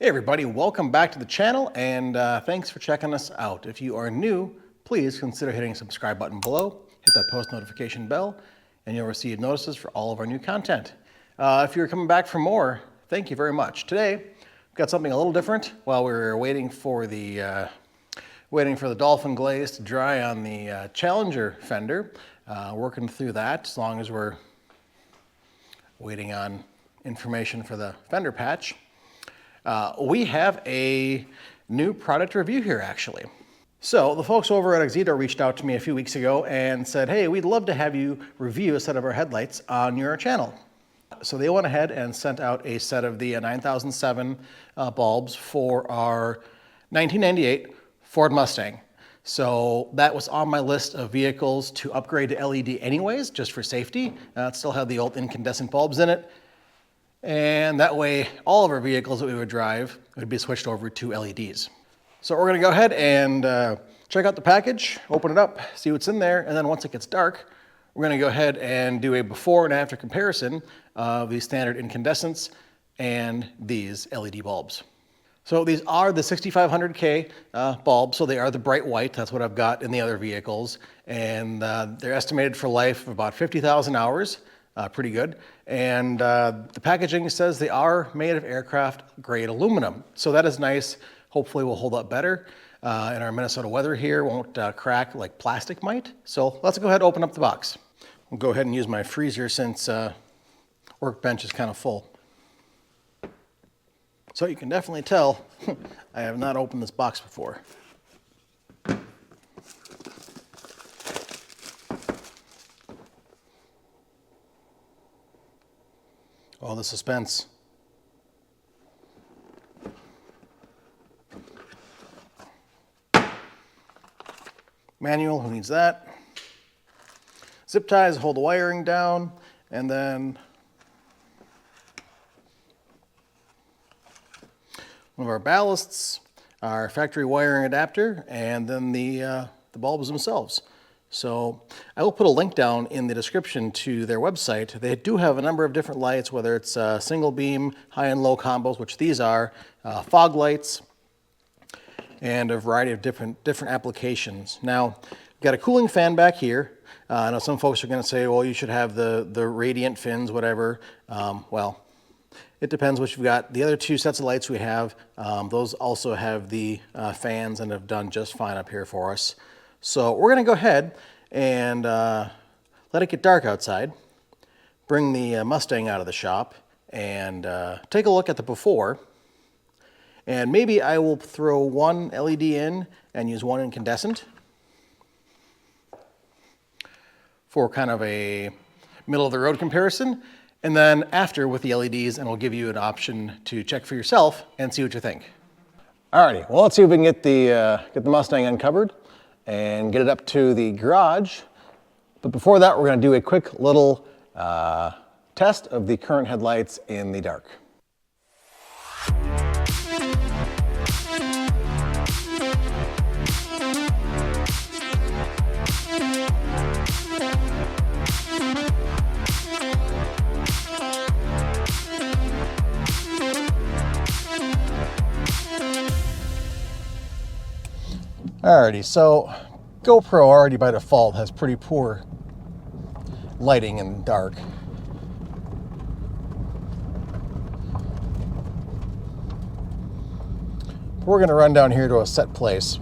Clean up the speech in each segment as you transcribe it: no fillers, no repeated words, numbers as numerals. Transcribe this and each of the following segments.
Hey everybody, welcome back to the channel and thanks for checking us out. If you are new, please consider hitting the subscribe button below, hit that post notification bell, and you'll receive notices for all of our new content. If you're coming back for more, thank you very much. Today, we've got something a little different. While we were waiting for the Dolphin glaze to dry on the Challenger fender, working through that as long as we're waiting on information for the fender patch. We have a new product review here, actually. So the folks over at Auxito reached out to me a few weeks ago and said, hey, we'd love to have you review a set of our headlights on your channel. So they went ahead and sent out a set of the 9007 bulbs for our 1998 Ford Mustang. So that was on my list of vehicles to upgrade to LED anyways, just for safety. It still had the old incandescent bulbs in it. And that way, all of our vehicles that we would drive would be switched over to LEDs. So we're gonna go ahead and check out the package, open it up, see what's in there, and then once it gets dark, we're gonna go ahead and do a before and after comparison of the standard incandescents and these LED bulbs. So these are the 6500K bulbs, so they are the bright white. That's what I've got in the other vehicles. And they're estimated for life of about 50,000 hours. Pretty good. And the packaging says they are made of aircraft grade aluminum. So that is nice. Hopefully will hold up better. In our Minnesota weather here, won't crack like plastic might. So let's go ahead and open up the box. We'll go ahead and use my freezer since workbench is kind of full. So you can definitely tell I have not opened this box before. Oh, the suspense. Manual, who needs that? Zip ties hold the wiring down, and then one of our ballasts, our factory wiring adapter, and then the bulbs themselves. So I will put a link down in the description to their website. They do have a number of different lights, whether it's single beam, high and low combos, which these are, fog lights, and a variety of different applications. Now, we've got a cooling fan back here. I know some folks are going to say, well, you should have the radiant fins, whatever. Well, it depends what you've got. The other two sets of lights we have, those also have the fans and have done just fine up here for us. So we're going to go ahead and let it get dark outside, bring the Mustang out of the shop, and take a look at the before. And maybe I will throw one LED in and use one incandescent for kind of a middle-of-the-road comparison. And then after with the LEDs, and we'll give you an option to check for yourself and see what you think. Alrighty, well, let's see if we can get the Mustang uncovered and get it up to the garage. But before that, we're going to do a quick little test of the current headlights in the dark. Alrighty, so GoPro already by default has pretty poor lighting in the dark. We're going to run down here to a set place.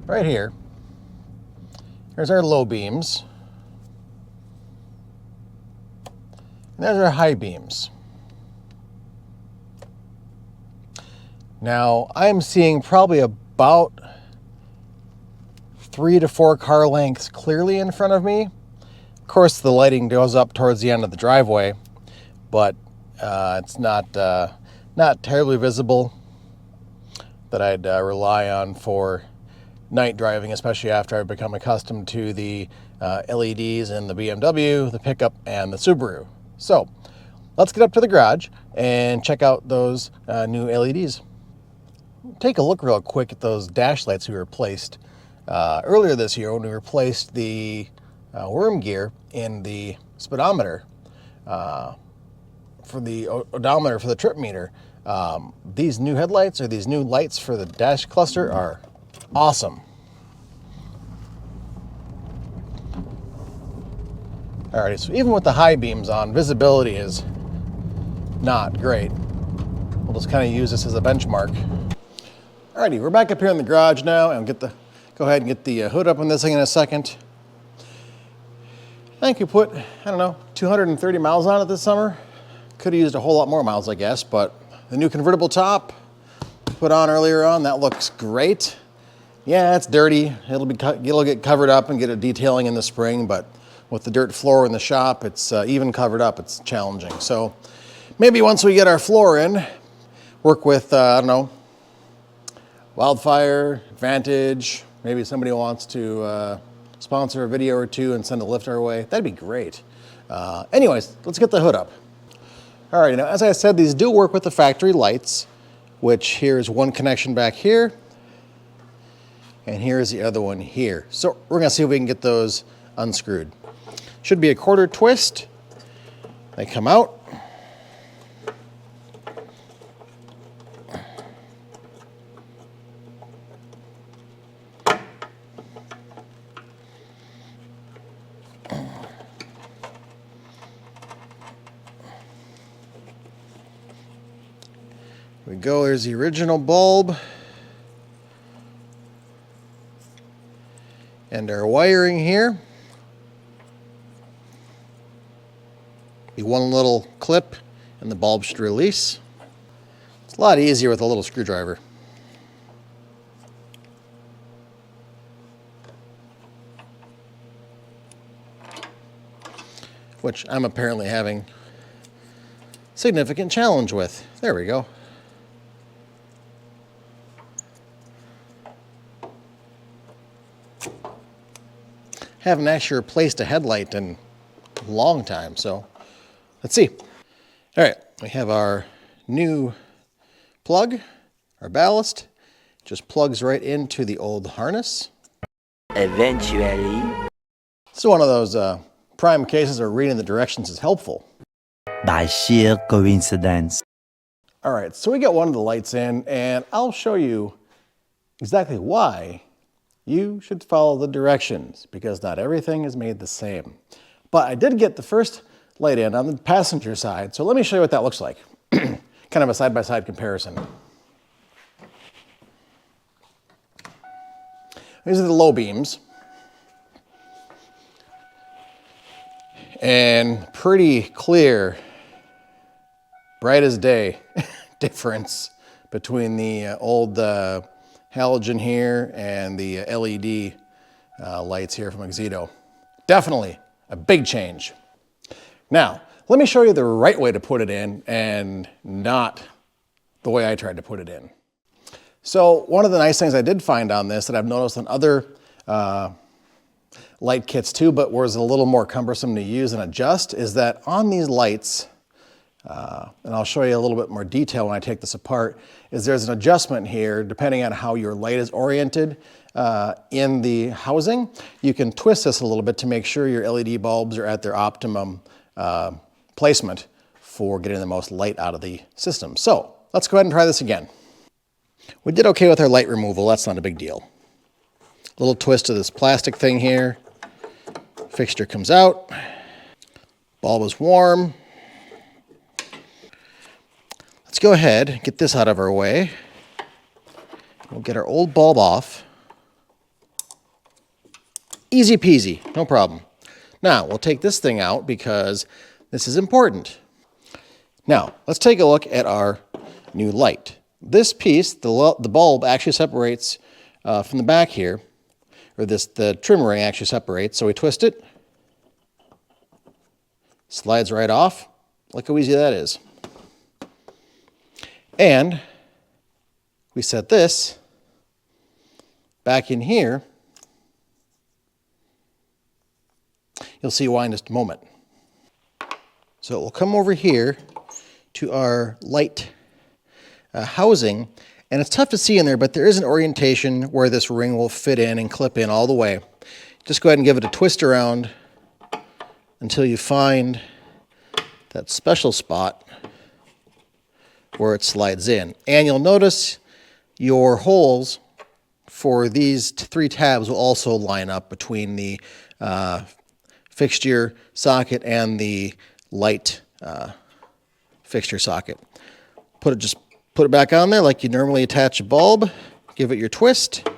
Right here. Here's our low beams. And there's our high beams. Now, I'm seeing probably about 3 to 4 car lengths clearly in front of me. Of course, the lighting goes up towards the end of the driveway, but it's not terribly visible that I'd rely on for night driving, especially after I've become accustomed to the LEDs in the BMW, the pickup, and the Subaru. So let's get up to the garage and check out those new LEDs. Take a look real quick at those dash lights we replaced earlier this year when we replaced the worm gear in the speedometer for the odometer for the trip meter. These new headlights, or these new lights for the dash cluster, are awesome. Alrighty, so even with the high beams on, visibility is not great. We'll just kind of use this as a benchmark. Alrighty, we're back up here in the garage now, and go ahead and get the hood up on this thing in a second. I think we put, I don't know, 230 miles on it this summer. Could have used a whole lot more miles, I guess, but the new convertible top put on earlier on, that looks great. Yeah, it's dirty. It'll get covered up and get a detailing in the spring, but with the dirt floor in the shop, it's even covered up, it's challenging. So maybe once we get our floor in, work with, I don't know, Wildfire, Vantage, maybe somebody wants to sponsor a video or two and send a lift our way. That'd be great. Anyways, let's get the hood up. All right, now as I said, these do work with the factory lights, which here's one connection back here, and here's the other one here. So we're gonna see if we can get those unscrewed. Should be a quarter twist. They come out. Here we go, there's the original bulb. And our wiring here. Be one little clip and the bulb should release. It's a lot easier with a little screwdriver. Which I'm apparently having significant challenge with. There we go. Haven't actually replaced a headlight in a long time, so let's see. All right, we have our new plug, our ballast. Just plugs right into the old harness. Eventually. It's one of those prime cases where reading the directions is helpful. By sheer coincidence. All right, so we got one of the lights in, and I'll show you exactly why you should follow the directions, because not everything is made the same. But I did get the first light in on the passenger side, so let me show you what that looks like. Kind of a side-by-side comparison. These are the low beams. And pretty clear, bright as day difference between the old halogen here and the LED lights here from Auxito. Definitely a big change. Now, let me show you the right way to put it in and not the way I tried to put it in. So one of the nice things I did find on this that I've noticed on other light kits too, but was a little more cumbersome to use and adjust, is that on these lights, and I'll show you a little bit more detail when I take this apart, is there's an adjustment here depending on how your light is oriented in the housing. You can twist this a little bit to make sure your LED bulbs are at their optimum placement for getting the most light out of the system. So let's go ahead and try this again. We did okay with our light removal, that's not a big deal. A little twist of this plastic thing here. Fixture comes out. Bulb is warm. Let's go ahead and get this out of our way. We'll get our old bulb off. Easy peasy, no problem. Now, we'll take this thing out because this is important. Now, let's take a look at our new light. This piece, the bulb actually separates from the back here, or the trim ring actually separates, so we twist it. Slides right off. Look how easy that is. And we set this back in here. You'll see why in just a moment. So we'll come over here to our light housing, And it's tough to see in there, but there is an orientation where this ring will fit in and clip in all the way. Just go ahead and give it a twist around until you find that special spot where it slides in. And you'll notice your holes for these 3 tabs will also line up between the fixture socket and the light fixture socket. Put it back on there like you normally attach a bulb. Give it your twist.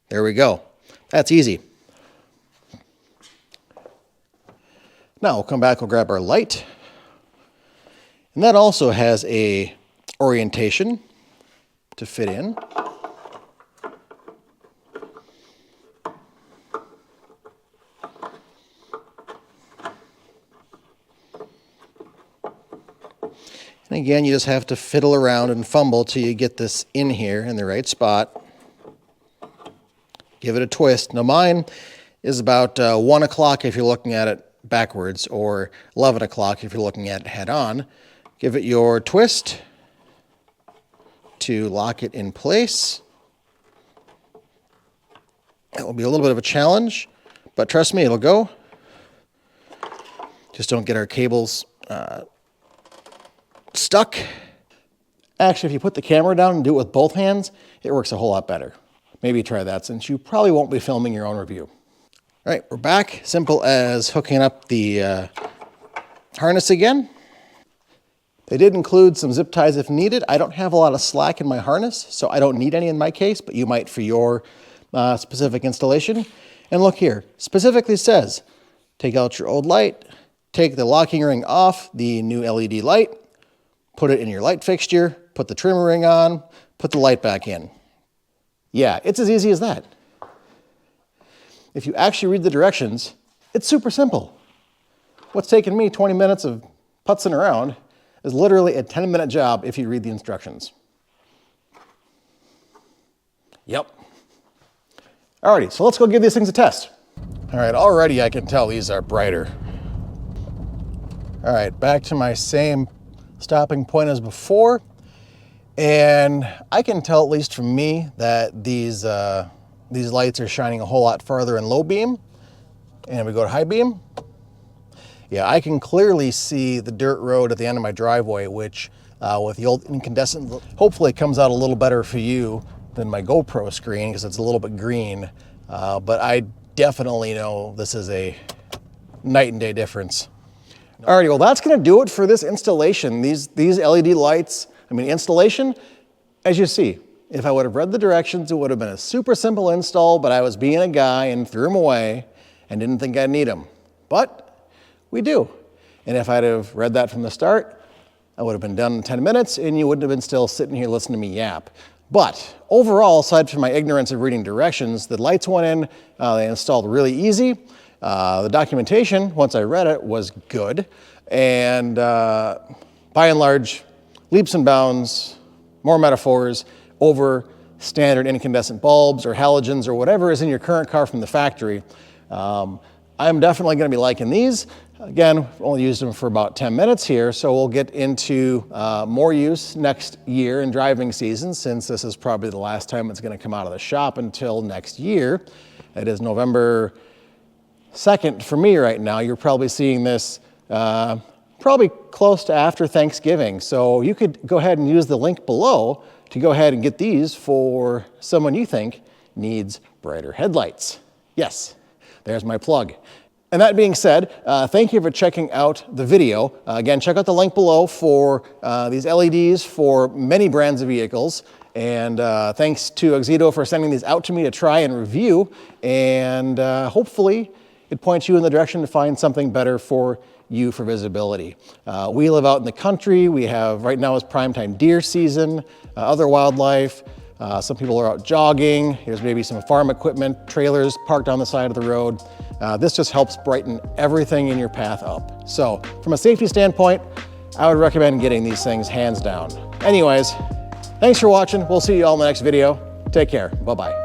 There we go. That's easy. Now we'll come back, we'll grab our light. And that also has a orientation to fit in. And again, you just have to fiddle around and fumble till you get this in here in the right spot. Give it a twist. Now mine is about 1 o'clock if you're looking at it backwards, or 11 o'clock if you're looking at it head on. Give it your twist to lock it in place. That will be a little bit of a challenge, but trust me, it'll go. Just don't get our cables stuck. Actually, if you put the camera down and do it with both hands, it works a whole lot better. Maybe try that since you probably won't be filming your own review. All right, we're back. Simple as hooking up the harness again. They did include some zip ties if needed. I don't have a lot of slack in my harness, so I don't need any in my case, but you might for your specific installation. And look here, specifically says, take out your old light, take the locking ring off the new LED light, put it in your light fixture, put the trim ring on, put the light back in. Yeah, it's as easy as that. If you actually read the directions, it's super simple. What's taken me 20 minutes of putzing around is literally a 10-minute job if you read the instructions. Yep. Alrighty, so let's go give these things a test. All right, already I can tell these are brighter. All right, back to my same stopping point as before. And I can tell, at least from me, that these lights are shining a whole lot farther in low beam. And we go to high beam. Yeah, I can clearly see the dirt road at the end of my driveway, which with the old incandescent, hopefully it comes out a little better for you than my GoPro screen because it's a little bit green. But I definitely know this is a night and day difference. Alrighty, well that's gonna do it for this installation. These LED lights, installation, as you see, if I would have read the directions, it would have been a super simple install, but I was being a guy and threw them away and didn't think I'd need them. But we do. And if I'd have read that from the start, I would have been done in 10 minutes and you wouldn't have been still sitting here listening to me yap. But overall, aside from my ignorance of reading directions, the lights went in, they installed really easy. The documentation, once I read it, was good. And by and large, leaps and bounds, more metaphors over standard incandescent bulbs or halogens or whatever is in your current car from the factory. I'm definitely going to be liking these. Again, only used them for about 10 minutes here, so we'll get into more use next year in driving season, since this is probably the last time it's going to come out of the shop until next year. It is November 2nd for me right now. You're probably seeing this probably close to after Thanksgiving. So you could go ahead and use the link below to go ahead and get these for someone you think needs brighter headlights. Yes, there's my plug. And that being said, thank you for checking out the video. Again, check out the link below for these LEDs for many brands of vehicles. And thanks to Auxito for sending these out to me to try and review. And hopefully it points you in the direction to find something better for you for visibility. We live out in the country. We have, right now is primetime deer season, other wildlife. Some people are out jogging. There's maybe some farm equipment, trailers parked on the side of the road. This just helps brighten everything in your path up. So from a safety standpoint, I would recommend getting these things hands down. Anyways, thanks for watching. We'll see you all in the next video. Take care. Bye-bye.